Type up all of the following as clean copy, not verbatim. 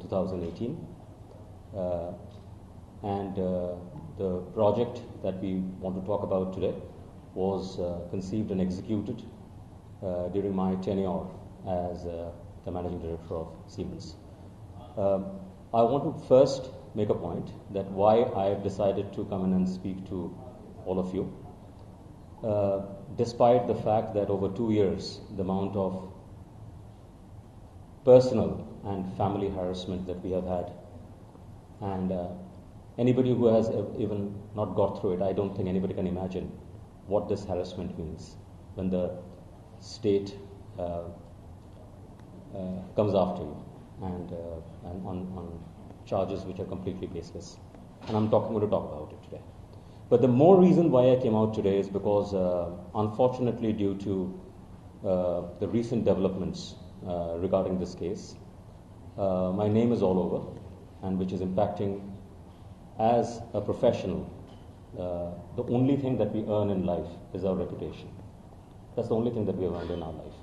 2018. The project that we want to talk about today was conceived and executed during my tenure as the managing director of Siemens. I want to first make a point that why I decided to come in and speak to all of you, despite the fact that over 2 years the amount of personal and family harassment that we have had, and anybody who has even not got through it, I don't think anybody can imagine what this harassment means when the state comes after you and on charges which are completely baseless. And I'm going to talk about it today. But the more reason why I came out today is because, unfortunately, due to the recent developments regarding this case, my name is all over, and which is impacting as a professional. The only thing that we earn in life is our reputation. That's the only thing that we have earned in our life.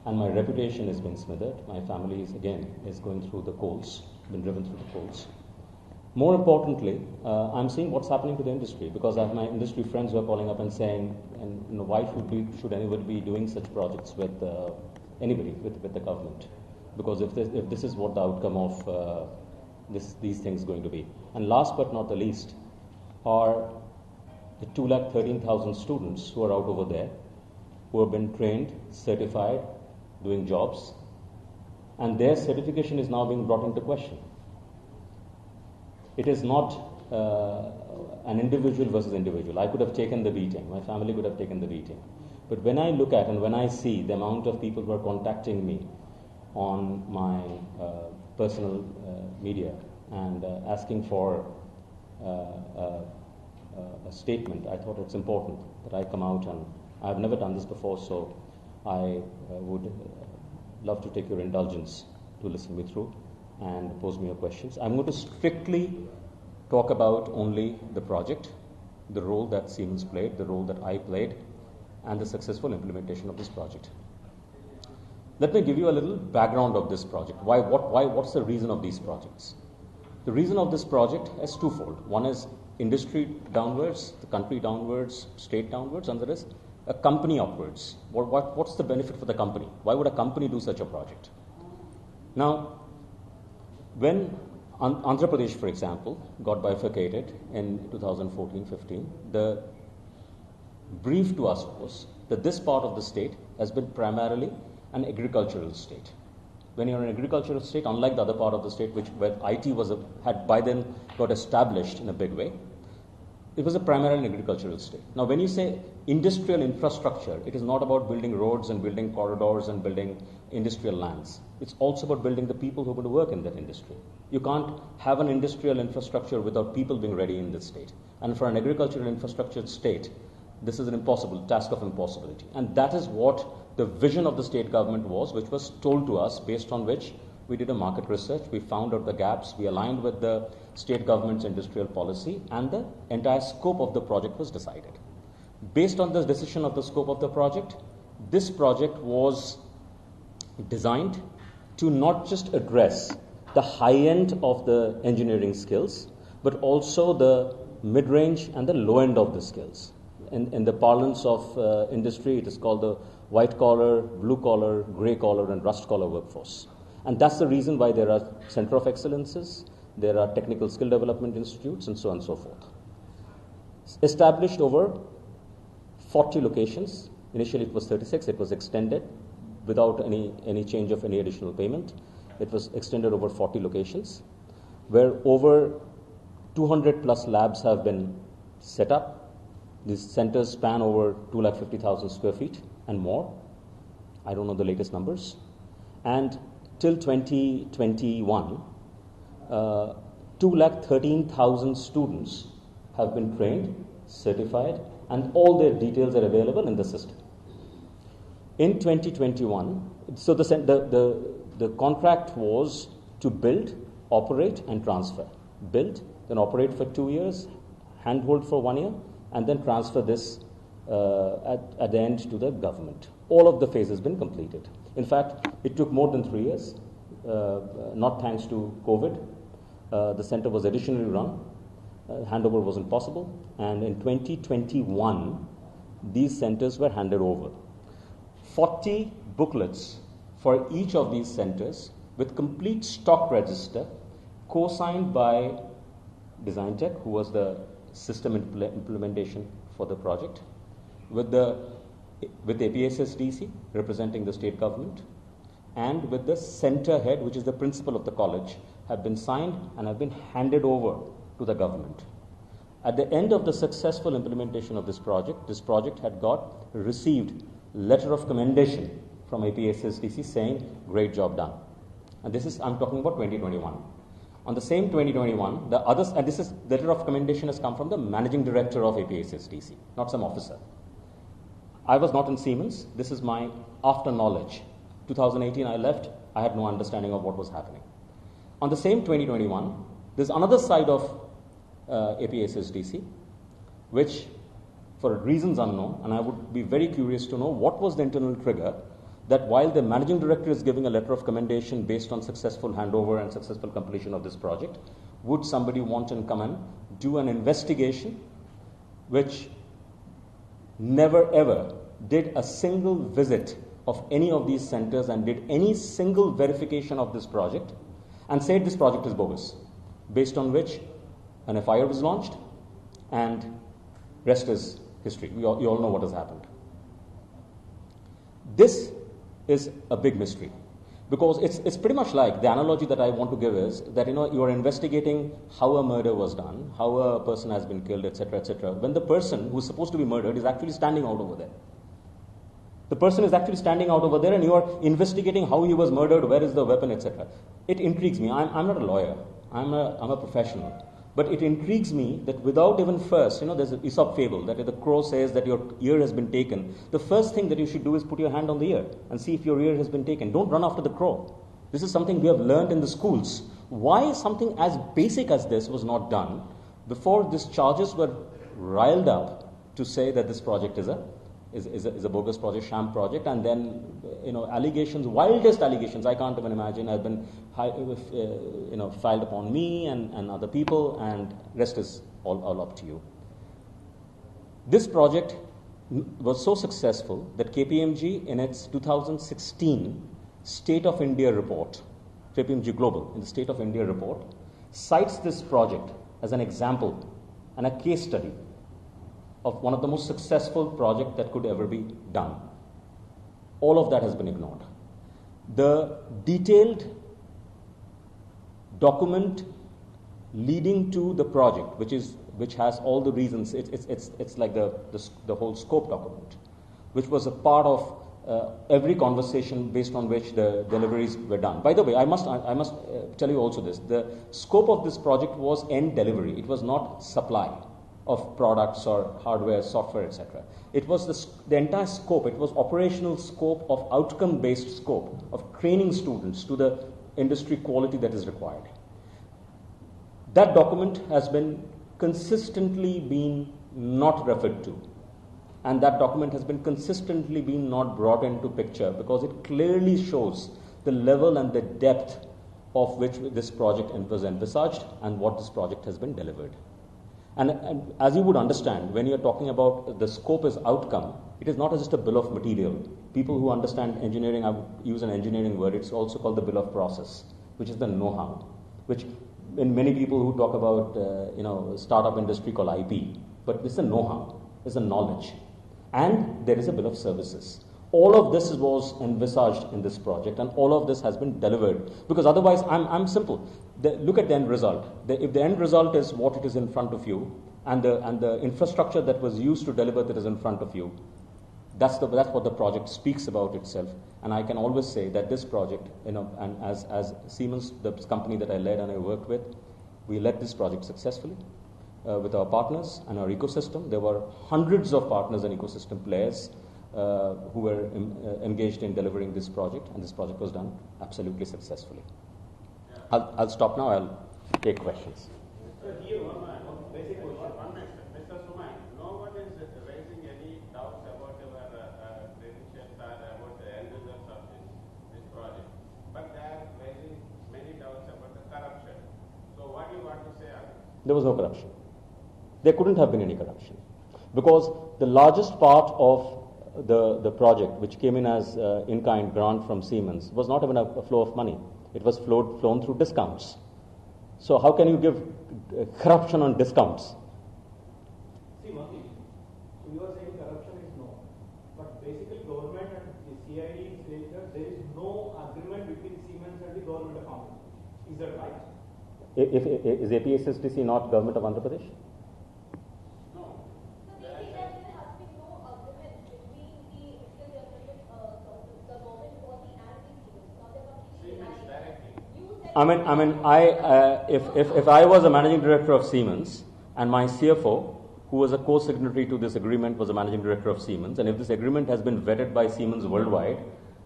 And my reputation is being smothered. My family is going through the coals, been driven through the coals. More importantly, I'm seeing what's happening to the industry, because I have my industry friends who are calling up and saying, and why should anybody be doing such projects with anybody, with the government? Because if this is what the outcome of these things going to be. And last but not the least are the 213,000 students who are out over there, who have been trained, certified, doing jobs, and their certification is now being brought into question. It is not an individual versus individual. I could have taken the beating. My family could have taken the beating. But when I look at and when I see the amount of people who are contacting me on my personal media and asking for a statement, I thought it's important that I come out, and I've never done this before, so I would love to take your indulgence to listen me through and pose me your questions. I'm going to strictly talk about only the project, the role that Siemens played, the role that I played, and the successful implementation of this project. Let me give you a little background of this project. What's the reason of these projects? The reason of this project is twofold. One is industry downwards, the country downwards, state downwards, and there is a company upwards. What's the benefit for the company? Why would a company do such a project? Now, when Andhra Pradesh, for example, got bifurcated in 2014-15, the brief to us was that this part of the state has been primarily an agricultural state. When you're an agricultural state, unlike the other part of the state, where IT had by then got established in a big way, it was a primarily agricultural state. Now, when you say industrial infrastructure, it is not about building roads and building corridors and building industrial lands. It's also about building the people who are going to work in that industry. You can't have an industrial infrastructure without people being ready in this state. And for an agricultural infrastructure state, this is an impossible task of impossibility. And that is what the vision of the state government was, which was told to us, based on which we did a market research, we found out the gaps, we aligned with the state government's industrial policy, and the entire scope of the project was decided. Based on this decision of the scope of the project, this project was designed to not just address the high end of the engineering skills, but also the mid-range and the low end of the skills. In the parlance of industry, it is called the white-collar, blue-collar, grey-collar, and rust-collar workforce. And that's the reason why there are Center of Excellences, there are technical skill development institutes, and so on and so forth. Established over 40 locations. Initially it was 36, it was extended without any change of any additional payment. It was extended over 40 locations, where over 200 plus labs have been set up. These centers span over 250,000 square feet and more. I don't know the latest numbers. And till 2021, 213,000 students have been trained, certified, and all their details are available in the system. In 2021, so the contract was to build, operate, and transfer. Build, then operate for 2 years, handhold for 1 year, and then transfer this at the end to the government. All of the phases have been completed. In fact, it took more than 3 years. not thanks to COVID. The center was additionally run. Handover wasn't possible. And in 2021, these centers were handed over. 40 booklets for each of these centers with complete stock register, co-signed by Design Tech, who was the system implementation for the project, with APSSDC representing the state government, and with the center head, which is the principal of the college, have been signed and have been handed over to the government. At the end of the successful implementation of this project had received letter of commendation from APSSDC saying, great job done. And this is, I'm talking about 2021. On the same 2021, the letter of commendation has come from the managing director of APSSDC, not some officer. I was not in Siemens. This is my after knowledge. 2018, I left. I had no understanding of what was happening. On the same 2021, there's another side of APSSDC, which, for reasons unknown, and I would be very curious to know what was the internal trigger, that while the managing director is giving a letter of commendation based on successful handover and successful completion of this project, would somebody want to come and do an investigation which never ever did a single visit of any of these centers and did any single verification of this project and said this project is bogus, based on which an FIR was launched, and rest is history. You all know what has happened. This is a big mystery, because it's pretty much like, the analogy that I want to give is that you are investigating how a murder was done, how a person has been killed, etc., etc., when the person who is supposed to be murdered is actually standing out over there. The person is actually standing out over there, and you are investigating how he was murdered, where is the weapon, etc. It intrigues me. I'm not a lawyer. I'm a professional. But it intrigues me that without even first, there's an Aesop fable that if the crow says that your ear has been taken, the first thing that you should do is put your hand on the ear and see if your ear has been taken. Don't run after the crow. This is something we have learned in the schools. Why something as basic as this was not done before these charges were riled up to say that this project is a bogus project, sham project, and then allegations, wildest allegations I can't even imagine, have been filed upon me and other people, and rest is all up to you. This project was so successful that KPMG, in its 2016 State of India report, KPMG Global in the State of India report, cites this project as an example and a case study of one of the most successful projects that could ever be done. All of that has been ignored. The detailed document leading to the project, which has all the reasons, it's like the whole scope document, which was a part of every conversation based on which the deliveries were done. By the way, I must tell you also this: the scope of this project was end delivery. It was not supply of products or hardware, software, etc. It was the entire scope. It was operational scope of outcome-based scope of training students to the industry quality that is required. That document has been consistently been not referred to, and that document has been consistently been not brought into picture, because it clearly shows the level and the depth of which this project was envisaged and what this project has been delivered. And as you would understand, when you're talking about the scope as outcome, it is not just a bill of material. People who understand engineering, I would use an engineering word, it's also called the bill of process, which is the know-how, which in many people who talk about, startup industry call IP, but it's a know-how, it's a knowledge. And there is a bill of services. All of this was envisaged in this project, and all of this has been delivered. Because otherwise, I'm simple. Look at the end result. If the end result is what it is in front of you, and the infrastructure that was used to deliver that is in front of you, that's what the project speaks about itself. And I can always say that this project, and as Siemens, the company that I led and I worked with, we led this project successfully. With our partners and our ecosystem. There were hundreds of partners and ecosystem players who were engaged in delivering this project, and this project was done absolutely successfully. I'll stop now. I'll take questions. So here one basic question. Mr. Suman, no one is raising any doubts about your credentials or about the end results of this project, but they are raising There was no corruption. There couldn't have been any corruption. Because the largest part of the project, which came in as in-kind grant from Siemens, was not even a flow of money. It was flown through discounts. So how can you give corruption on discounts? See, one thing. So you are saying corruption is no. But basically government and the CID is saying that there is no agreement between Siemens and the government of Andhra Pradesh. Is that right? Is APSSTC not government of Andhra Pradesh? If I was a managing director of Siemens and my CFO, who was a co-signatory to this agreement, was a managing director of Siemens, and if this agreement has been vetted by Siemens worldwide,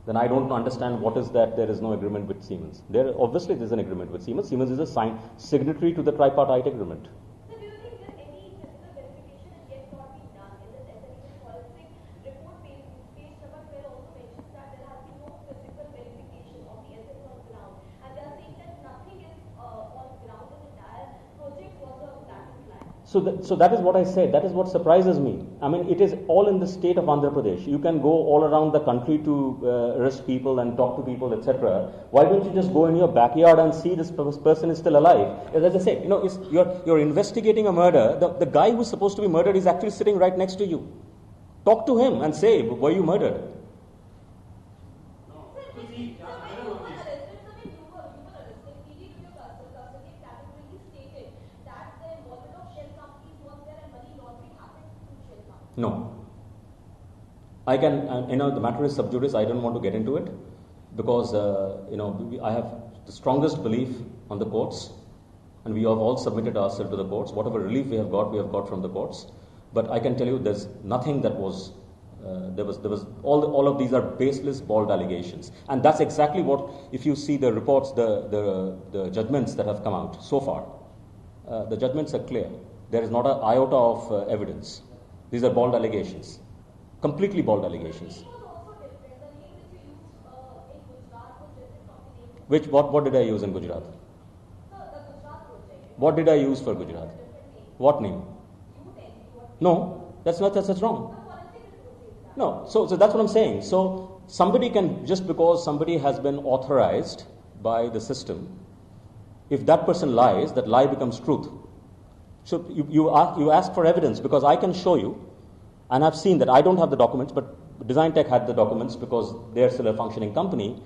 then I don't understand what is that there is no agreement with Siemens. Obviously there is an agreement with Siemens. Siemens is a signatory to the tripartite agreement. So do you think that any physical verification has yet not been done in this SME forensic report page number 12 also mentions that there has been no physical verification of the assets on ground, and they are saying that nothing is on ground. The entire project was a black and white. So that is what I said. That is what surprises me. I mean, it is all in the state of Andhra Pradesh. You can go all around the country to arrest people and talk to people, etc. Why don't you just go in your backyard and see this person is still alive? As I said, you're investigating a murder. The guy who's supposed to be murdered is actually sitting right next to you. Talk to him and say, were you murdered? No. I can, the matter is sub judice. I don't want to get into it because, I have the strongest belief on the courts, and we have all submitted ourselves to the courts. Whatever relief we have got from the courts. But I can tell you there's nothing that was, there was all of these are baseless, bald allegations. And that's exactly what, if you see the reports, the judgments that have come out so far, the judgments are clear. There is not an iota of evidence. These are bald allegations, completely bald allegations. What did I use in Gujarat? What did I use for Gujarat? What name? No, that's wrong. No, so that's what I'm saying. So somebody can, just because somebody has been authorized by the system, if that person lies, that lie becomes truth. So you ask for evidence because I can show you, and I've seen that. I don't have the documents, but Design Tech had the documents because they're still a functioning company.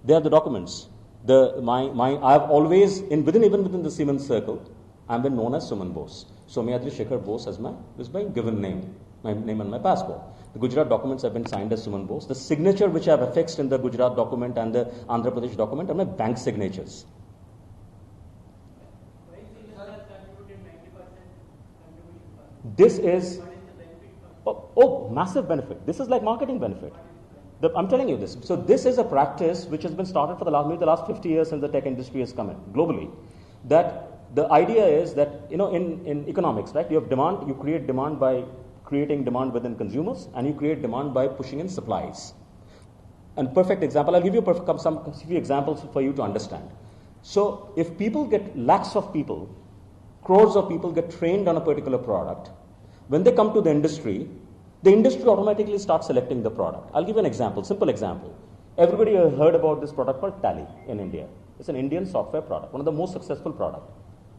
They have the documents. I've always even within the Siemens circle, I've been known as Suman Bose. Somayatri Shekhar Bose is my given name, my name on my passport. The Gujarat documents have been signed as Suman Bose. The signature which I have affixed in the Gujarat document and the Andhra Pradesh document are my bank signatures. This is massive benefit. This is like marketing benefit. I'm telling you this. So this is a practice which has been started for the last 50 years since the tech industry has come in globally. That the idea is that in economics, right? You have demand. You create demand by creating demand within consumers, and you create demand by pushing in supplies. And perfect example. I'll give you some few examples for you to understand. So if people lakhs of people, crores of people get trained on a particular product, when they come to the industry automatically starts selecting the product. I'll give you an example, simple example. Everybody has heard about this product called Tally in India. It's an Indian software product, one of the most successful products.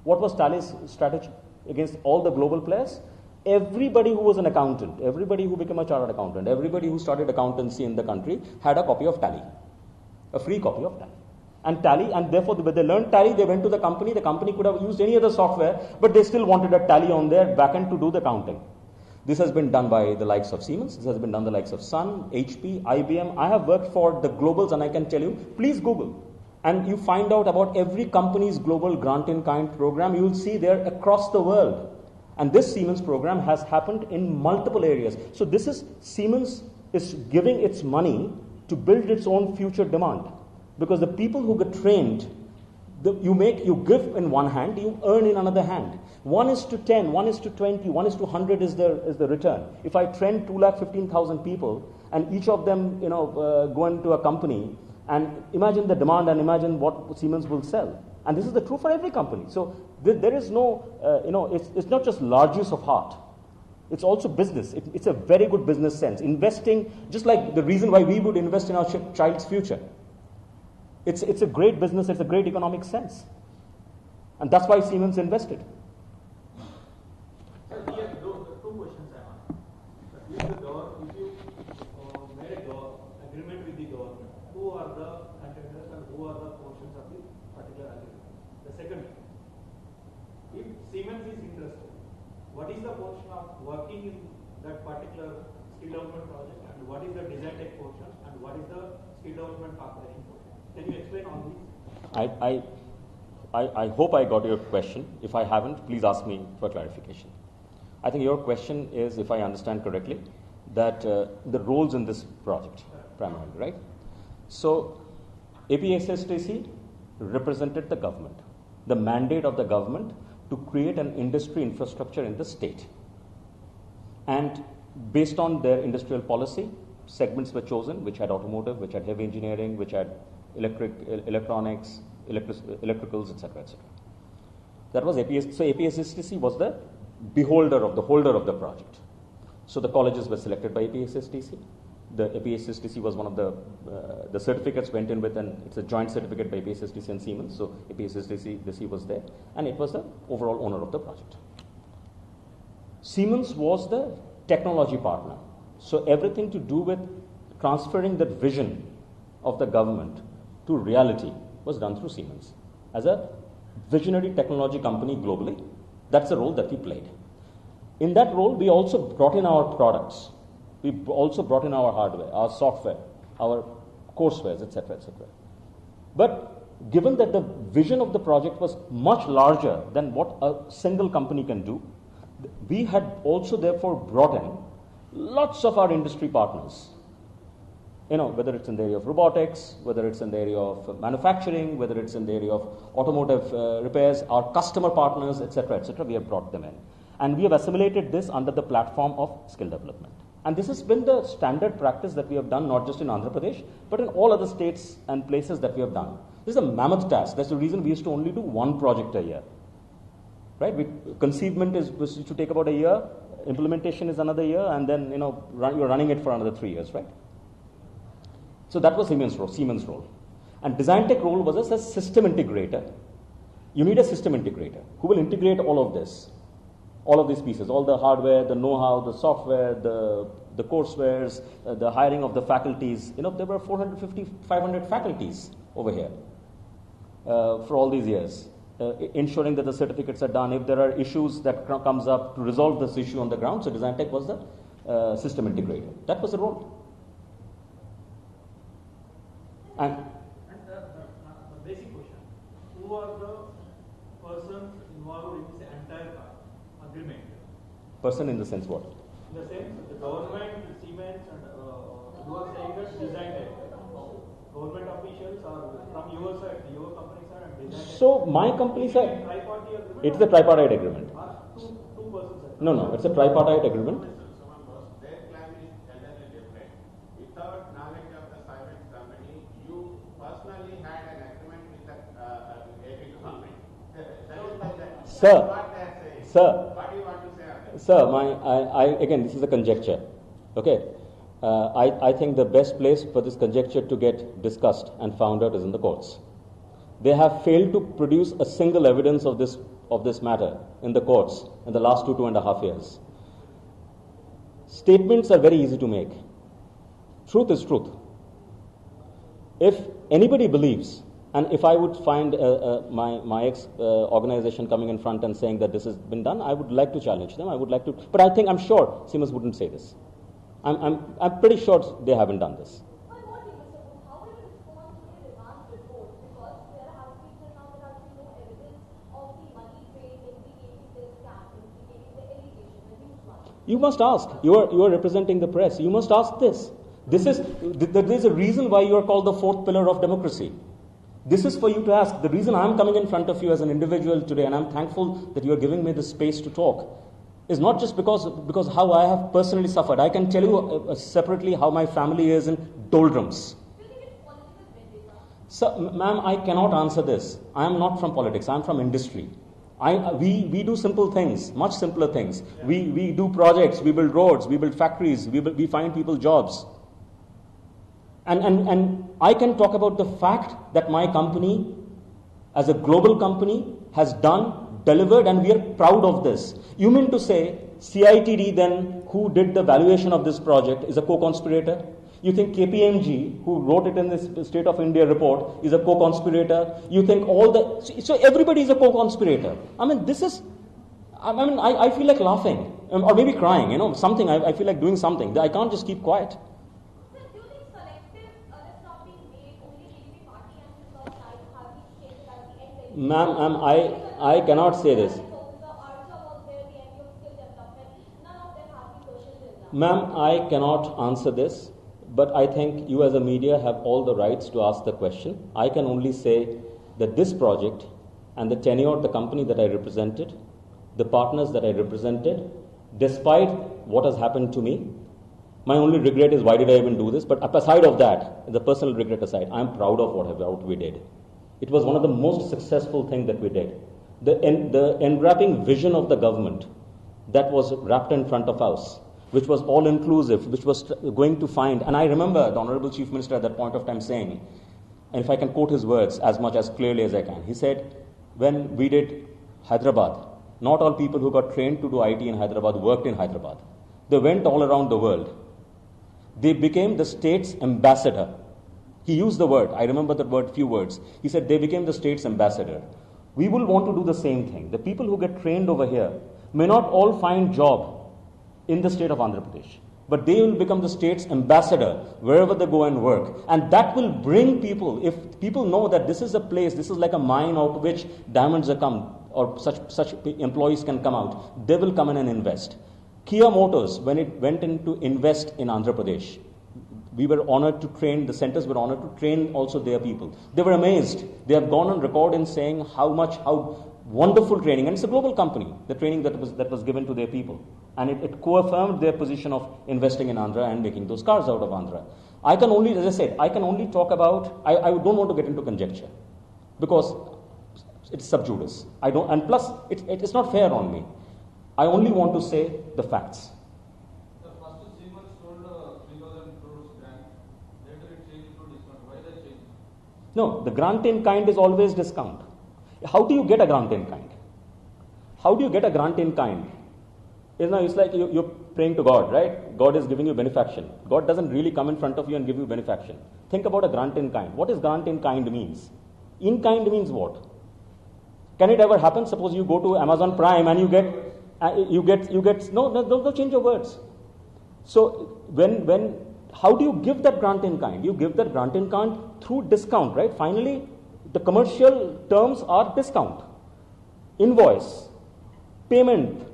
What was Tally's strategy against all the global players? Everybody who was an accountant, everybody who became a chartered accountant, everybody who started accountancy in the country had a copy of Tally, a free copy of Tally. And therefore, when they learned Tally, they went to the company. The company could have used any other software, but they still wanted a Tally on their backend to do the accounting. This has been done by the likes of Siemens. This has been done by the likes of Sun, HP, IBM. I have worked for the globals, and I can tell you, please Google. And you find out about every company's global grant-in-kind program. You will see there across the world. And this Siemens program has happened in multiple areas. So Siemens is giving its money to build its own future demand. Because the people who get trained, you give in one hand, you earn in another hand. 1:10, 1:20, 1:100 is the return. If I train 2,15,000 people and each of them go into a company and imagine the demand and imagine what Siemens will sell. And this is the true for every company. So there is no, it's not just large use of heart. It's also business. It's a very good business sense. Investing, just like the reason why we would invest in our child's future. It's a great business, it's a great economic sense. And that's why Siemens invested. Sir, here two questions I ask. If you made a agreement with the government, who are the contenders and who are the portions of the particular agreement? The second, if Siemens is interested, what is the portion of working in that particular skill development project, and what is the design tech portion, and what is the skill development corporation portion? Can you explain all these? I hope I got your question. If I haven't, please ask me for clarification. I think your question is, if I understand correctly, that the roles in this project, primarily, right? So, APSSTC represented the government, the mandate of the government to create an industry infrastructure in the state. And based on their industrial policy, segments were chosen which had automotive, which had heavy engineering, which had electronics, electricals, etc., etc. That was APS. So APSSTC was the holder of the project. So the colleges were selected by APSSTC. The APSSTC was one of the certificates went in with, and it's a joint certificate by APSSTC and Siemens. So APSSTC was there, and it was the overall owner of the project. Siemens was the technology partner. So everything to do with transferring that vision of the government to reality was done through Siemens. As a visionary technology company globally, that's the role that we played. In that role, we also brought in our products. We also brought in our hardware, our software, our coursewares, etc., etc. But given that the vision of the project was much larger than what a single company can do, we had also therefore brought in lots of our industry partners. Whether it's in the area of robotics, whether it's in the area of manufacturing, whether it's in the area of automotive repairs, our customer partners, etc., we have brought them in. And we have assimilated this under the platform of skill development. And this has been the standard practice that we have done, not just in Andhra Pradesh, but in all other states and places that we have done. This is a mammoth task. That's the reason we used to only do one project a year. Right? Conceivement was to take about a year, implementation is another year, and then you're running it for another 3 years, right? So that was Siemens' role. And design tech role was as a system integrator. You need a system integrator who will integrate all of this, all of these pieces, all the hardware, the know-how, the software, the coursewares, the hiring of the faculties. There were 450, 500 faculties over here for all these years, ensuring that the certificates are done. If there are issues that comes up to resolve this issue on the ground, so design tech was the system integrator. That was the role. And the basic question, who are the persons involved in this entire agreement? Person in the sense what? In the sense, the government, Siemens, and you are saying that design tech. Government officials are from your side, your company side, and design tech. So my company side, it's the tripartite agreement. Two persons. No, it's a tripartite agreement. Their claim is entirely different. Without knowledge of the Siemens company, you personally had an agreement with the AP company. That is Sir, what they are saying. sir, What do you want to say on that? Sir, again, this is a conjecture. Okay, I think the best place for this conjecture to get discussed and found out is in the courts. They have failed to produce a single evidence of this matter in the courts in the last 2.5 years. Statements are very easy to make. Truth is truth. If anybody believes, and if I would find my ex-organization coming in front and saying that this has been done, I would like to challenge them. But I'm sure Siemens wouldn't say this. I'm pretty sure they haven't done this. But what do you, Mr. Bose, how will you respond to the demand report? Because there has been till now there has been no evidence of the money paid implicating this scam, implicating the allegation, the news one. You must ask. You are representing the press. You must ask this. There is a reason why you are called the fourth pillar of democracy. This is for you to ask. The reason I'm coming in front of you as an individual today, and I'm thankful that you are giving me the space to talk, is not just because how I have personally suffered. I can tell you separately how my family is in doldrums. Do you think it's political vendetta? So, ma'am, I cannot answer this. I am not from politics. I am from industry. We do simple things, much simpler things. We do projects, we build roads, we build factories, we find people jobs. And I can talk about the fact that my company, as a global company, has done, delivered, and we are proud of this. You mean to say CITD then, who did the valuation of this project, is a co-conspirator? You think KPMG, who wrote it in this State of India report, is a co-conspirator? You think so everybody is a co-conspirator. I mean, this is, I feel like laughing, or maybe crying, something, I feel like doing something. I can't just keep quiet. Sir, do you think selective is not being made only BJP party and the first time have been stated at the end? Ma'am, I cannot say this. Ma'am, I cannot answer this, but I think you as a media have all the rights to ask the question. I can only say that this project and the tenure of the company that I represented, the partners that I represented, despite what has happened to me, my only regret is why did I even do this? But aside of that, the personal regret aside, I am proud of what we did. It was one of the most successful things that we did. The enwrapping vision of the government that was wrapped in front of us, which was all-inclusive, which was going to find, and I remember the Honorable Chief Minister at that point of time saying, and if I can quote his words as much as clearly as I can, he said, when we did Hyderabad, not all people who got trained to do IT in Hyderabad worked in Hyderabad. They went all around the world. They became the state's ambassador. He used the word, I remember that word, few words. He said they became the state's ambassador. We will want to do the same thing. The people who get trained over here may not all find job in the state of Andhra Pradesh, but they will become the state's ambassador wherever they go and work. And that will bring people, if people know that this is a place, this is like a mine out of which diamonds are come, or such employees can come out, they will come in and invest. Kia Motors, when it went in to invest in Andhra Pradesh, we were honored to train, the centers were honored to train also their people. They were amazed. They have gone on record in saying how wonderful training, and it's a global company, the training that was given to their people. And it co-affirmed their position of investing in Andhra and making those cars out of Andhra. I can only, as I said, I can only talk about, I don't want to get into conjecture, because it's sub judice. And plus, it's not fair on me. I only want to say the facts. The first Siemens told 3,000 crores grant, later it changed to discount. Why that change? No, the grant in kind is always discount. How do you get a grant in kind? How do you get a grant in kind? It's like you're praying to God, right? God is giving you benefaction. God doesn't really come in front of you and give you benefaction. Think about a grant in kind. What is grant in kind means? In kind means what? Can it ever happen? Suppose you go to Amazon Prime and you get no change your words. So how do you give that grant in kind? You give that grant in kind through discount, right? Finally, the commercial terms are discount, invoice, payment,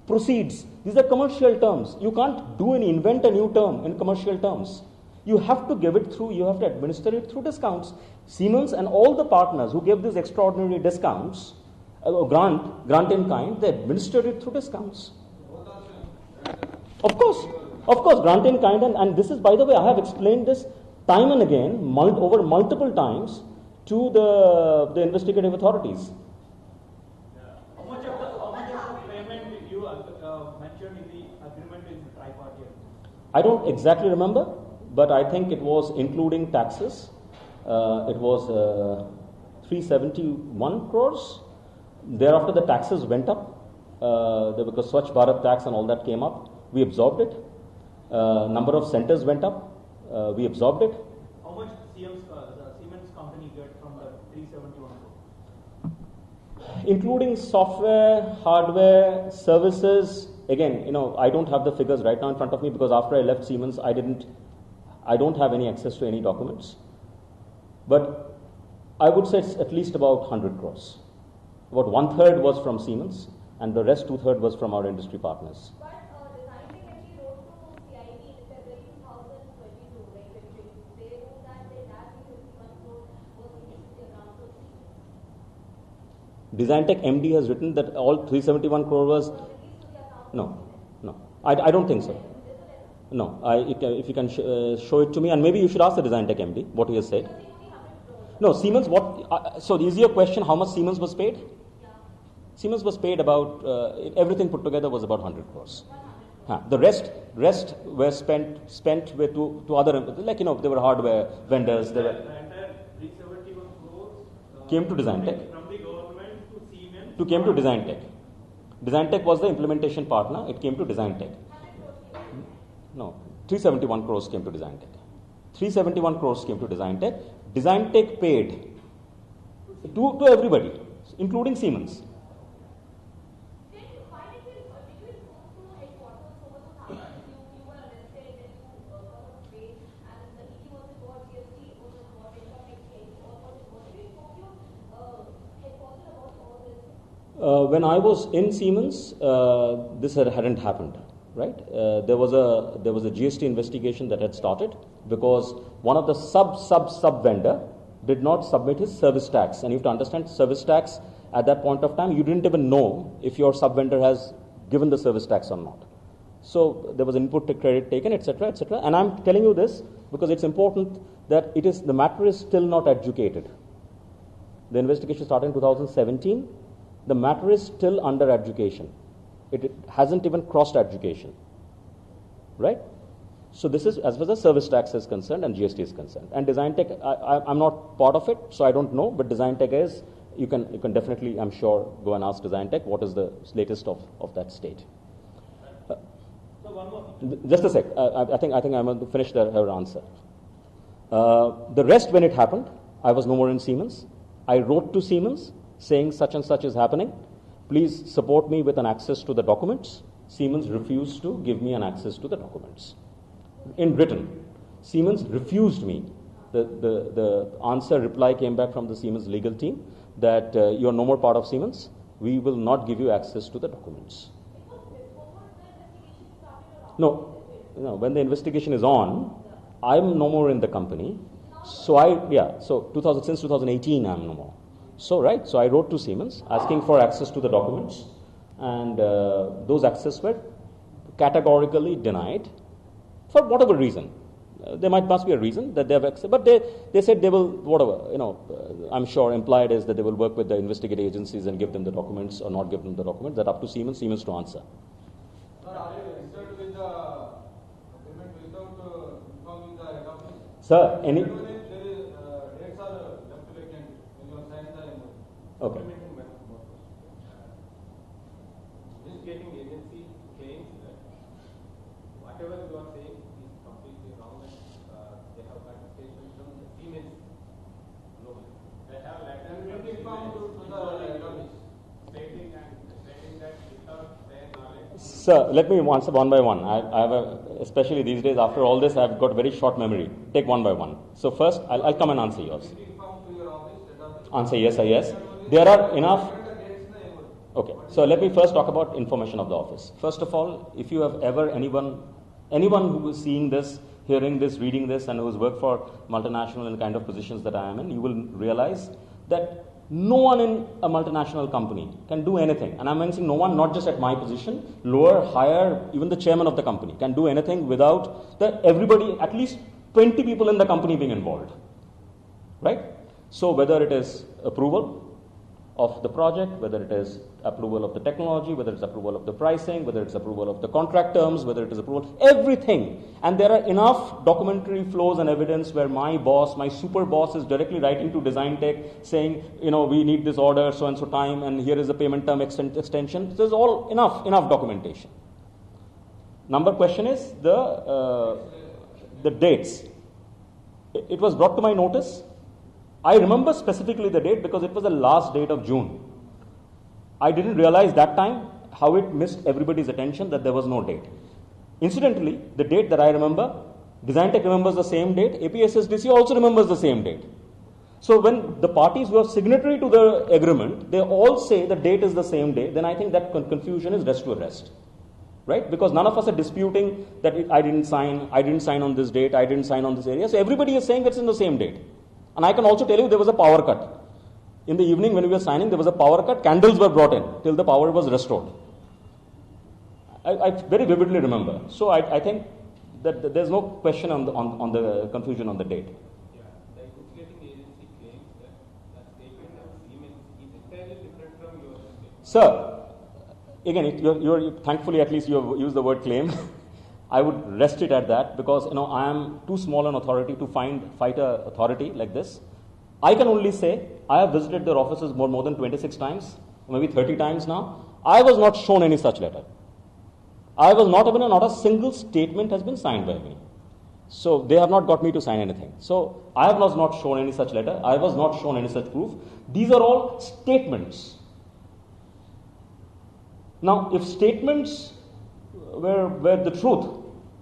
proceeds. These are commercial terms. You can't invent a new term in commercial terms. You have to give it through, you have to administer it through discounts. Siemens and all the partners who gave these extraordinary discounts, grant in kind, they administered it through discounts. Of course, grant in kind, and this is, by the way, I have explained this time and again, over multiple times, to the investigative authorities. How much of the payment you mentioned in the agreement is tripartite? I don't exactly remember, but I think it was including taxes. It was 371 crores. Thereafter, the taxes went up because Swachh Bharat tax and all that came up. We absorbed it. Number of centers went up. We absorbed it. How much Siemens company get from the 371 crore? Including software, hardware, services. Again, I don't have the figures right now in front of me because after I left Siemens, I don't have any access to any documents. But I would say it's at least about 100 crores. About 1/3 was from Siemens, and the rest 2/3 was from our industry partners. But designing actually wrote to CID in February 2022, right? They wrote that they had 51 crore was released to the account of Siemens. Designtech MD has written that all 371 crore was... No. I don't think so. No. If you can show it to me, and maybe you should ask the Designtech MD what he has said. No, Siemens, so is your question how much Siemens was paid? Siemens was paid about, everything put together was about 100 crores. The rest were spent with to other, like, there were hardware vendors, there The were, entire 371 crores came to Design Tech. from the government to Siemens. Came to Design Tech. Design Tech was the implementation partner, it came to Design Tech. No, 371 crores came to Design Tech. 371 crores came to Design Tech. Design Tech paid to everybody, including Siemens. Did you find it, did you inform to headquarters over the time you were arrested and you got on bail and the ED was involved, GST was involved, income tax case was involved? Did you inform your headquarters about all this? When I was in Siemens, this hadn't happened, right? There was a GST investigation that had started because one of the sub vendor did not submit his service tax, and you have to understand service tax at that point of time you didn't even know if your sub vendor has given the service tax or not. So there was input to credit taken, etc., etc. And I'm telling you this because it's important that the matter is still not adjudicated. The investigation started in 2017. The matter is still under adjudication. It hasn't even crossed adjudication, right? So this is as far as the service tax is concerned and GST is concerned. And Design Tech, I'm not part of it, so I don't know. But Design Tech is, you can definitely, I'm sure, go and ask Design Tech what is the latest of that state. So one more thing. Just a sec. I think I'm going to finish her answer. The rest, when it happened, I was no more in Siemens. I wrote to Siemens saying such and such is happening. Please support me with an access to the documents. Siemens refused to give me an access to the documents. In written, Siemens refused me. The answer reply came back from the Siemens legal team that you are no more part of Siemens. We will not give you access to the documents. No, when the investigation is on, I'm no more in the company. So since 2018 I'm no more. So I wrote to Siemens asking for access to the documents, and those access were categorically denied for whatever reason. There must be a reason that they have access, but they said they will, whatever, I'm sure implied is that they will work with the investigative agencies and give them the documents or not give them the documents. That up to Siemens to answer. Sir, are you registered with the agreement without informing the head office? Sir, any? Dates are left vacant when you sign the MOU. Okay. Just getting agency claims that whatever you are saying is completely wrong, and they have participation from the Siemens global. They have letters And from will be informed to the head office. stating that without their knowledge. Sir, let me answer one by one. I have especially these days after all this, I've got very short memory. Take one by one. So first, I'll come and answer yours. Will be informed to your office, head office. Answer yes. There are enough. Okay, so let me first talk about information of the office. First of all, if you have ever anyone who is seeing this, hearing this, reading this, and who has worked for multinational and kind of positions that I am in, you will realize that no one in a multinational company can do anything. And I'm mentioning no one, not just at my position, lower, higher, even the chairman of the company can do anything without everybody, at least 20 people in the company being involved. Right? So whether it is approval of the project, whether it is approval of the technology, whether it's approval of the pricing, whether it's approval of the contract terms, whether it is approval, everything. And there are enough documentary flows and evidence where my boss, my super boss is directly writing to Design Tech saying, we need this order, so and so time, and here is the payment term extension. There's all enough documentation. Number question is the dates. It was brought to my notice. I remember specifically the date because it was the last date of June. I didn't realize that time how it missed everybody's attention that there was no date. Incidentally, the date that I remember, Design Tech remembers the same date, APSSDC also remembers the same date. So when the parties who are signatory to the agreement, they all say the date is the same day, then I think that confusion is rest to rest. Right? Because none of us are disputing that I didn't sign on this date, I didn't sign on this area. So everybody is saying it's in the same date. And I can also tell you there was a power cut. In the evening when we were signing, there was a power cut. Candles were brought in till the power was restored. I very vividly remember. So I think that there's no question on the confusion on the date. Yeah, the investigating agency claims Sir, again, thankfully at least you have used the word claim. I would rest it at that because I am too small an authority to fight a authority like this. I can only say I have visited their offices more than 26 times, maybe 30 times now. I was not shown any such letter. I was not a single statement has been signed by me. So they have not got me to sign anything. So I was not shown any such letter. I was not shown any such proof. These are all statements. Now, if statements were the truth,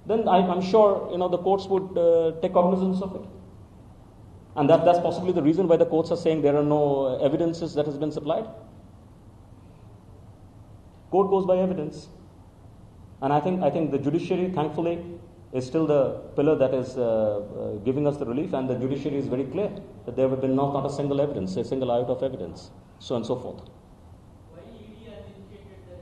then I'm sure the courts would take cognizance of it. And that's possibly the reason why the courts are saying there are no evidences that has been supplied. Court goes by evidence. And I think the judiciary, thankfully, is still the pillar that is giving us the relief, and the judiciary is very clear that there have been not a single evidence, a single iota of evidence, so on and so forth. Why ED has indicated the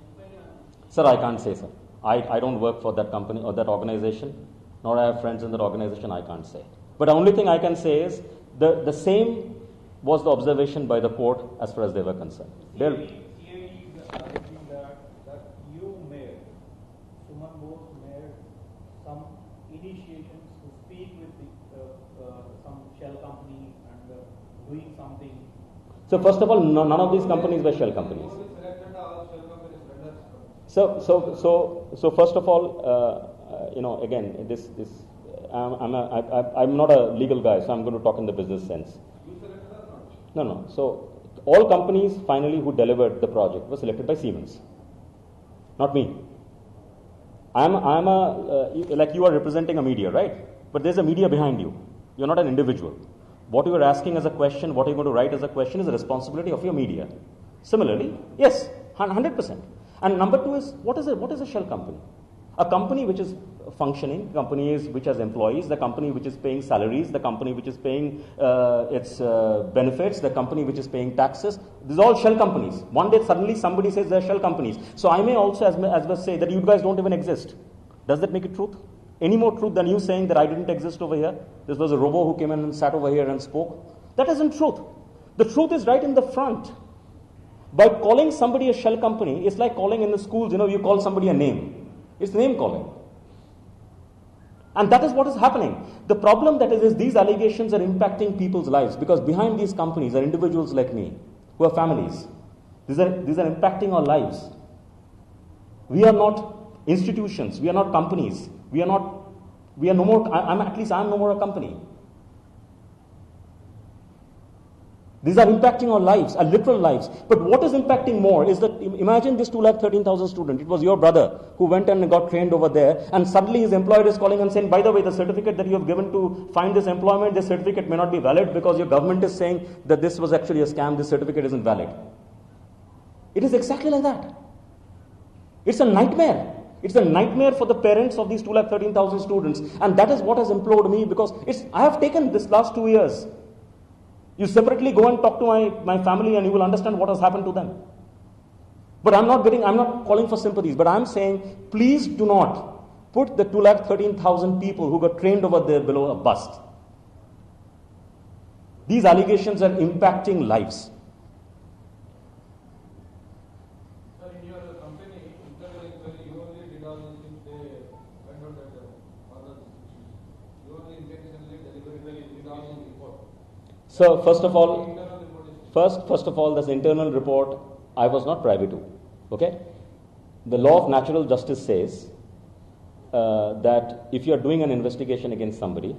inquiry on this? Sir, I can't say, sir. I don't work for that company or that organization, nor I have friends in that organization, I can't say. But the only thing I can say is the same was the observation by the court as far as they were concerned. CID is arguing that you made, Suman Bose made some initiations to speak with some shell companies and doing something. So first of all, none of these companies were shell companies. So first of all, again, this I'm not a legal guy, so I'm going to talk in the business sense. No. So all companies finally who delivered the project were selected by Siemens, not me. I'm like you are representing a media, right? But there's a media behind you. You're not an individual. What you are asking as a question, what you're going to write as a question is the responsibility of your media. Similarly, yes, 100%. And number two is, what is a shell company? A company which is functioning, companies which has employees, the company which is paying salaries, the company which is paying its benefits, the company which is paying taxes. These are all shell companies. One day suddenly somebody says they're shell companies. So I may also as well say that you guys don't even exist. Does that make it truth? Any more truth than you saying that I didn't exist over here? This was a robo who came in and sat over here and spoke. That isn't truth. The truth is right in the front. By calling somebody a shell company, it's like calling in the schools, you call somebody a name. It's name calling. And that is what is happening. The problem that is these allegations are impacting people's lives because behind these companies are individuals like me who have families. These are impacting our lives. We are not institutions. We are not companies. We are no more, I'm no more a company. These are impacting our lives, our literal lives. But what is impacting more is that, imagine this 213,000 student. It was your brother who went and got trained over there, and suddenly his employer is calling and saying, by the way, the certificate that you have given to find this employment, this certificate may not be valid because your government is saying that this was actually a scam, this certificate isn't valid. It is exactly like that. It's a nightmare. It's a nightmare for the parents of these 213,000 students. And that is what has implored me because I have taken this last 2 years. You separately go and talk to my family and you will understand what has happened to them. But I'm not calling for sympathies, but I'm saying, please do not put the 213,000 people who got trained over there below a bust. These allegations are impacting lives. Sir, in your company, you only did all these things, they went out that other issues. You only intentionally, deliberately did all these reports. So first of all, this internal report, I was not privy to. Okay? The law of natural justice says that if you are doing an investigation against somebody,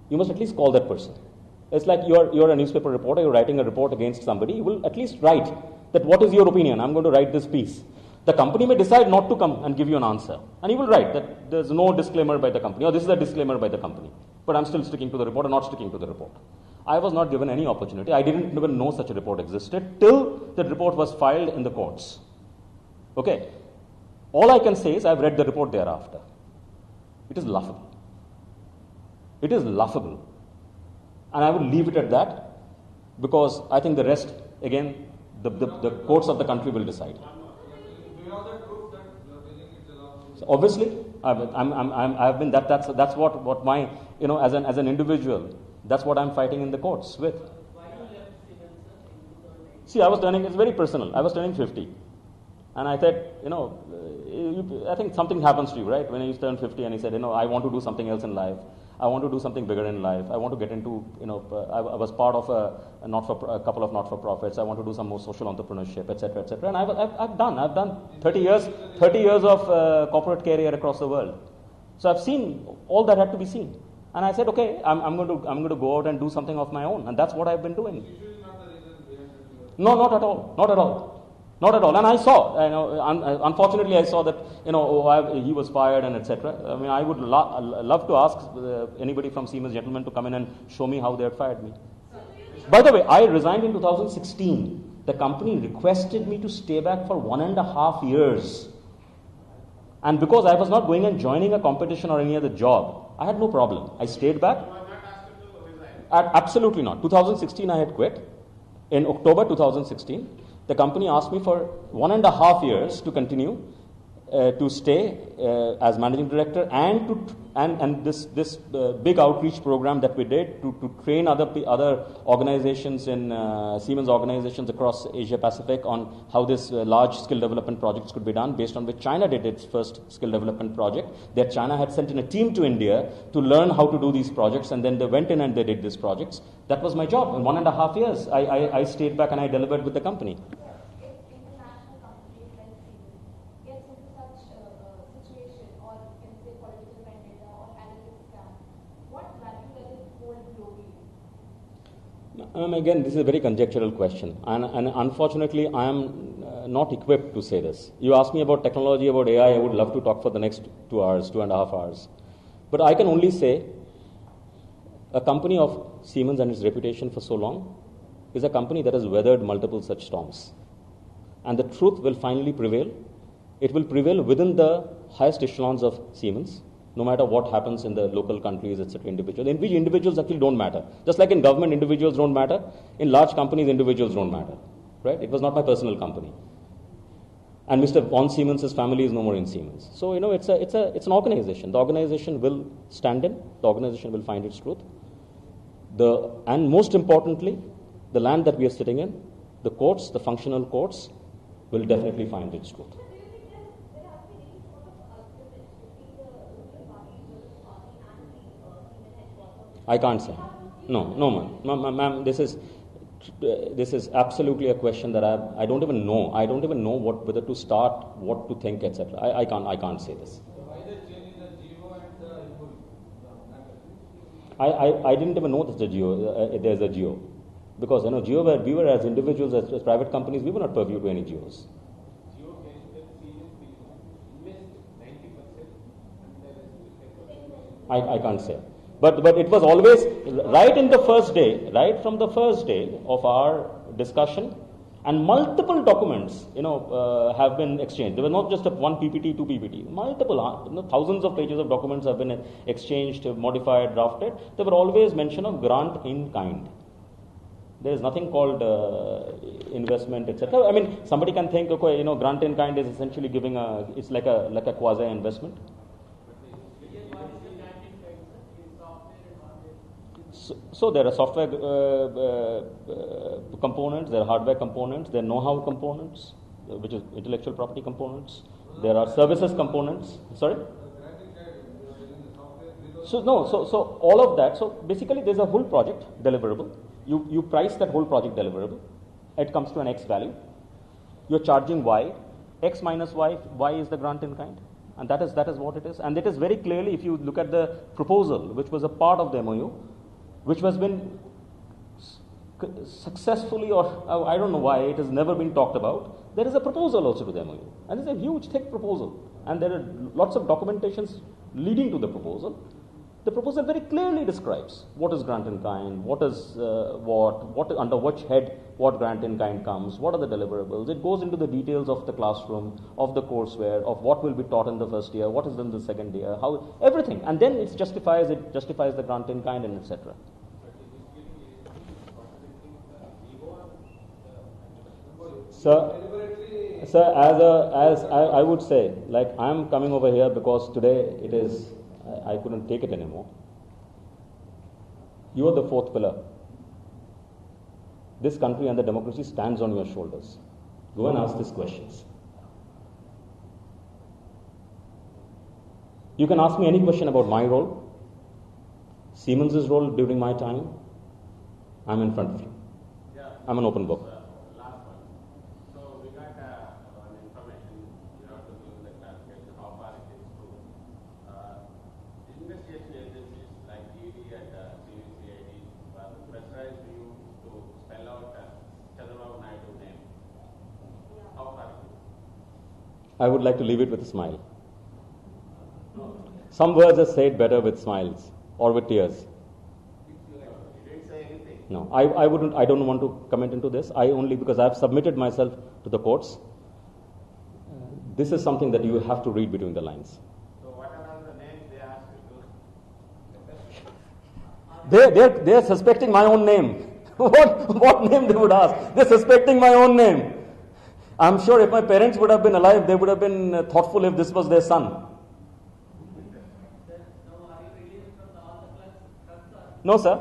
you must at least call that person. It's like you're a newspaper reporter, you're writing a report against somebody, you will at least write that what is your opinion, I'm going to write this piece. The company may decide not to come and give you an answer. And you will write that there's no disclaimer by the company, or this is a disclaimer by the company. But I'm still sticking to the report or not sticking to the report. I was not given any opportunity. I didn't even know such a report existed till the report was filed in the courts. Okay. All I can say is I've read the report thereafter. It is laughable. It is laughable. And I will leave it at that because I think the rest, again, the courts of the country will decide. Do you have that proof that you are telling it's a lawsuit? So obviously, I've been that's what my as an individual, that's what I'm fighting in the courts with. Why you left Siemens in 2008? See, I was turning, it's very personal, I was turning 50. And I said, I think something happens to you, right? When you turn 50 and he said, I want to do something else in life. I want to do something bigger in life. I want to get into, I was part of a couple of not-for-profits. I want to do some more social entrepreneurship, etc., etc. And I've done 30 years of corporate career across the world. So I've seen all that had to be seen. And I said, okay, I'm going to go out and do something of my own. And that's what I've been doing. Issue is not the reason behind it. No, not at all. Not at all. Not at all. And I saw, unfortunately, I saw that, he was fired and etc. I mean, I would love to ask anybody from Siemens, gentlemen, to come in and show me how they had fired me. By the way, I resigned in 2016. The company requested me to stay back for 1.5 years. And because I was not going and joining a competition or any other job, I had no problem. I stayed back. You were not asked to resign. Absolutely not. 2016, I had quit. In October 2016, the company asked me for 1.5 years to continue to stay as managing director and this big outreach program that we did to train other organizations in Siemens organizations across Asia Pacific on how this large skill development projects could be done, based on which China did its first skill development project. That China had sent in a team to India to learn how to do these projects, and then they went in and they did these projects. That was my job. In 1.5 years, I stayed back and I delivered with the company. International companies like Siemens gets into such situation, or you can say political vendetta or analytics scam, what value does it hold globally? Again, this is a very conjectural question, and unfortunately, I am not equipped to say this. You ask me about technology, about AI, I would love to talk for the next 2 hours, 2.5 hours. But I can only say a company of Siemens and its reputation for so long is a company that has weathered multiple such storms. And the truth will finally prevail. It will prevail within the highest echelons of Siemens, no matter what happens in the local countries, etc., individuals. In which individuals actually don't matter. Just like in government, individuals don't matter. In large companies, individuals don't matter. Right? It was not my personal company. And Mr. von Siemens' family is no more in Siemens. So, it's an organization. The organization will stand in. The organization will find its truth. And most importantly, the land that we are sitting in, the courts, the functional courts, will definitely find its truth. Do you think there has been any sort of agreement between the ruling party, Bose party, and the Siemens headquarters? I can't say. No, ma'am. This is absolutely a question that I don't even know. I don't even know whether to start, what to think, etc. I can't say this. So why they changing the GO and the input? I didn't even know there's a geo. Because we were as individuals, as private companies, we were not purview to any geos. Geo case with Siemens invest 90% and the rest will take. I can't say. But it was always right in the first day, right from the first day of our discussion, and multiple documents, have been exchanged. There was not just one PPT, 2 PPT, multiple, thousands of pages of documents have been exchanged, modified, drafted. There were always mention of grant in kind. There is nothing called investment, etc. I mean, somebody can think, okay, grant in kind is essentially giving it's like a quasi investment. So there are software components, there are hardware components, there are know-how components, which is intellectual property components. There are services components. Sorry. So all of that. So basically, there's a whole project deliverable. You price that whole project deliverable. It comes to an X value. You're charging Y. X minus Y. Y is the grant in kind, and that is what it is. And it is very clearly, if you look at the proposal, which was a part of the MOU, which has been successfully, or I don't know why it has never been talked about. There is a proposal also to the MOU, and it's a huge, thick proposal, and there are lots of documentations leading to the proposal. The proposal very clearly describes what is grant in kind, what is what under which head what grant in kind comes, what are the deliverables. It goes into the details of the classroom, of the courseware, of what will be taught in the first year, what is in the second year, how everything, and then it justifies the grant in kind and etc. Sir, as I would say, like I am coming over here because today it is. I couldn't take it anymore. You are the fourth pillar. This country and the democracy stands on your shoulders. Go and ask these questions. You can ask me any question about my role, Siemens' role during my time. I'm in front of you. Yeah. I'm an open book. Last one. So we got one information. You have to give the clarification how far it is true. Investigation agencies like ED and CID were pressurized you to spell out Chandrababu Naidu name. How far it is? I would like to leave it with a smile. Some words are said better with smiles or with tears. You didn't say anything. No, I don't want to comment into this. I only, because I have submitted myself to the courts. This is something that you have to read between the lines. So what are all the names they asked you to? They are suspecting my own name. What name they would ask? They're suspecting my own name. I'm sure if my parents would have been alive, they would have been thoughtful if this was their son. No, sir.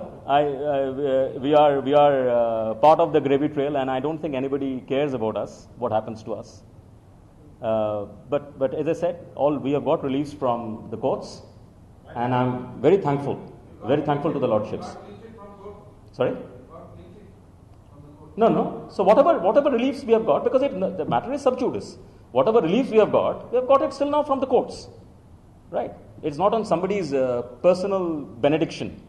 We are part of the gravy trail, and I don't think anybody cares about us, what happens to us. But as I said, we have got reliefs from the courts, and I'm very thankful to the lordships. Sorry? No. So whatever reliefs we have got, because the matter is sub judice. Whatever reliefs we have got it still now from the courts, right? It's not on somebody's personal benediction.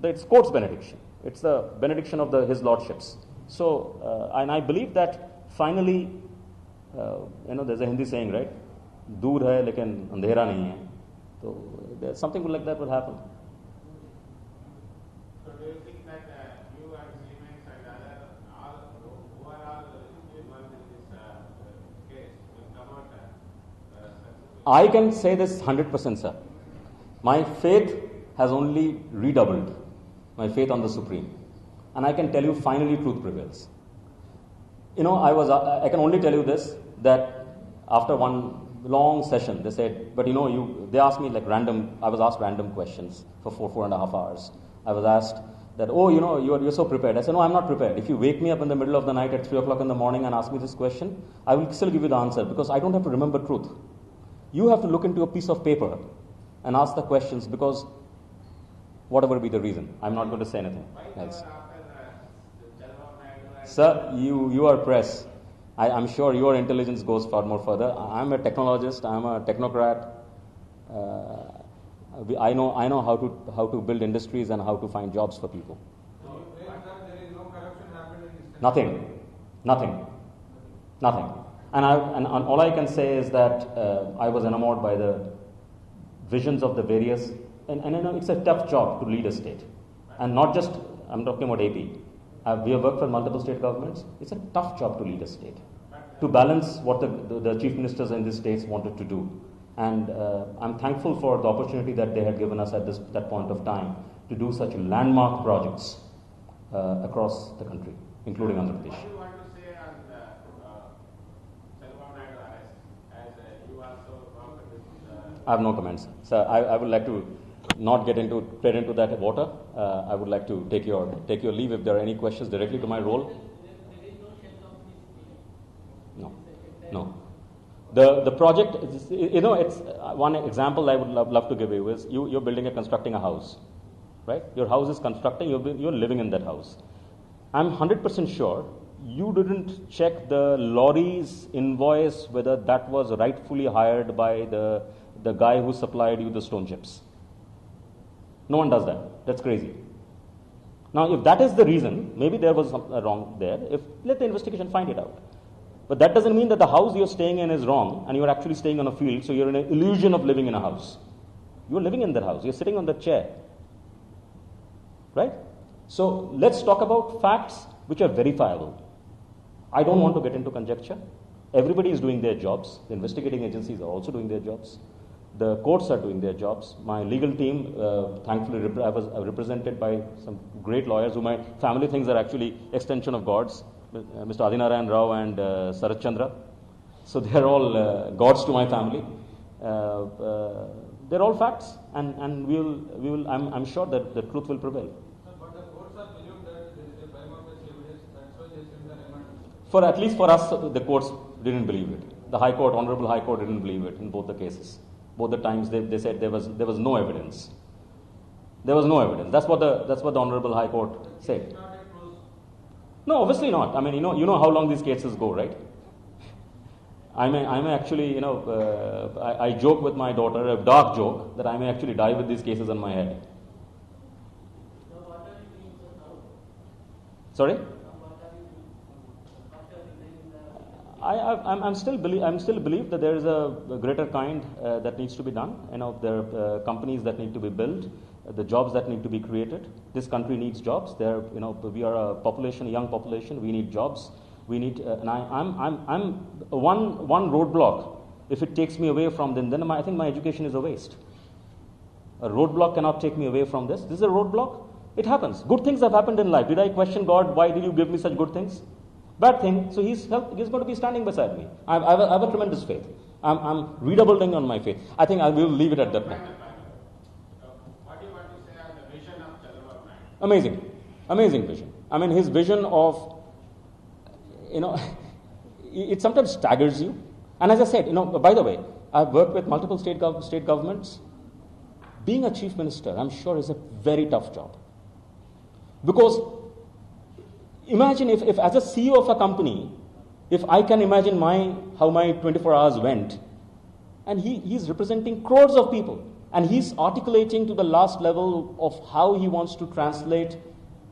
It's court's benediction. It's the benediction of his lordships. So, and I believe that finally, there's a Hindi saying, right? Dur hai, lekin andhera nahi hai. So, something like that will happen. So do you think that you and Siemens and all who are all involved in this case will come out successful? I can say this 100%, sir. My faith has only redoubled. My faith on the Supreme. And I can tell you, finally truth prevails. I can only tell you this, that after one long session, they said, but they asked me I was asked random questions for 4.5 hours. I was asked that, you're so prepared. I said, no, I'm not prepared. If you wake me up in the middle of the night at 3 o'clock in the morning and ask me this question, I will still give you the answer, because I don't have to remember truth. You have to look into a piece of paper and ask the questions, because whatever be the reason, I'm not going to say anything else. Sir, you are press. I'm sure your intelligence goes far more further. I'm a technologist. I'm a technocrat. I know how to build industries and how to find jobs for people. So you claim that there is no corruption happened in this country? Nothing. And all I can say is that I was enamored by the visions of the various. And it's a tough job to lead a state. And not just, I'm talking about AP. We have worked for multiple state governments. It's a tough job to lead a state. To balance what the chief ministers in these states wanted to do. And I'm thankful for the opportunity that they had given us at that point of time to do such landmark projects across the country, including Andhra Pradesh. What do you want to say on the Chandrababu Naidu arrest, as you also worked with I have no comments. Sir, I would like to not get into that water. I would like to take your leave if there are any questions directly to my role. There is no shell of this feeling. No. The project, it's one example I would love to give you is you're constructing a house, right? Your house is constructing, you're living in that house. I'm 100% sure you didn't check the lorry's invoice whether that was rightfully hired by the guy who supplied you the stone chips. No one does that. That's crazy. Now, if that is the reason, maybe there was something wrong there. Let the investigation find it out. But that doesn't mean that the house you're staying in is wrong and you're actually staying on a field, so you're in an illusion of living in a house. You're living in that house. You're sitting on the chair. Right? So, let's talk about facts which are verifiable. I don't want to get into conjecture. Everybody is doing their jobs. The investigating agencies are also doing their jobs. The courts are doing their jobs. My legal team, thankfully, I was represented by some great lawyers who my family thinks are actually extension of gods, Mr. Adinarayan Rao and Sarat Chandra. So they are all gods to my family. They're all facts, and I'm sure that the truth will prevail. But the courts are believed that there is a prima facie evidence For at least for us, the courts didn't believe it. The High Court, Honorable High Court, didn't believe it in both the cases. Both the times they said there was no evidence. There was no evidence. That's what the Honorable High Court said. No, obviously not. I mean, you know how long these cases go, right? I may actually, I joke with my daughter, a dark joke, that I may actually die with these cases on my head. So what are you doing now? Sorry? What are you doing after resigning the? I'm still believe that there is a greater kind that needs to be done. There are companies that need to be built, the jobs that need to be created. This country needs jobs. We are a population, a young population. We need jobs. We need, and I'm one roadblock. If it takes me away from them, then I think my education is a waste. A roadblock cannot take me away from this. This is a roadblock. It happens. Good things have happened in life. Did I question God? Why did you give me such good things? Bad thing. So he's going to be standing beside me. I have a tremendous faith. I'm redoubling on my faith. I think I will leave it at that point. What do you want to say on the vision of Chandrababu Naidu? Amazing vision. I mean, his vision of, it sometimes staggers you. And as I said, by the way, I've worked with multiple state governments. Being a chief minister, I'm sure, is a very tough job. Because imagine if as a CEO of a company, if I can imagine how my 24 hours went, and he's representing crores of people, and he's articulating to the last level of how he wants to translate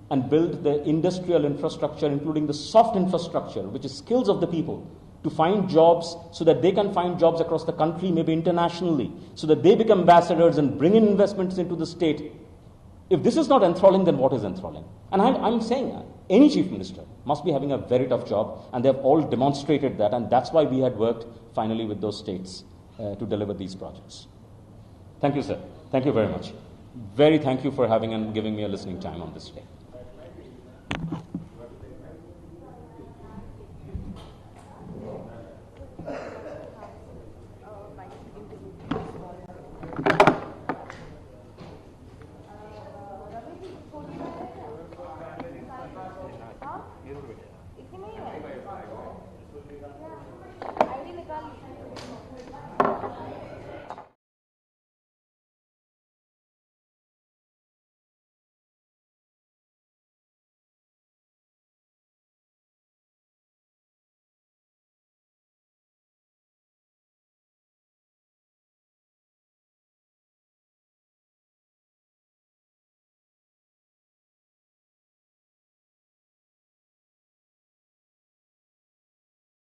and build the industrial infrastructure, including the soft infrastructure, which is skills of the people, to find jobs so that they can find jobs across the country, maybe internationally, so that they become ambassadors and bring in investments into the state. If this is not enthralling, then what is enthralling? And I'm saying any chief minister must be having a very tough job, and they have all demonstrated that, and that's why we had worked finally with those states to deliver these projects. Thank you, sir. Thank you very much. Very thank you for having and giving me a listening time on this day.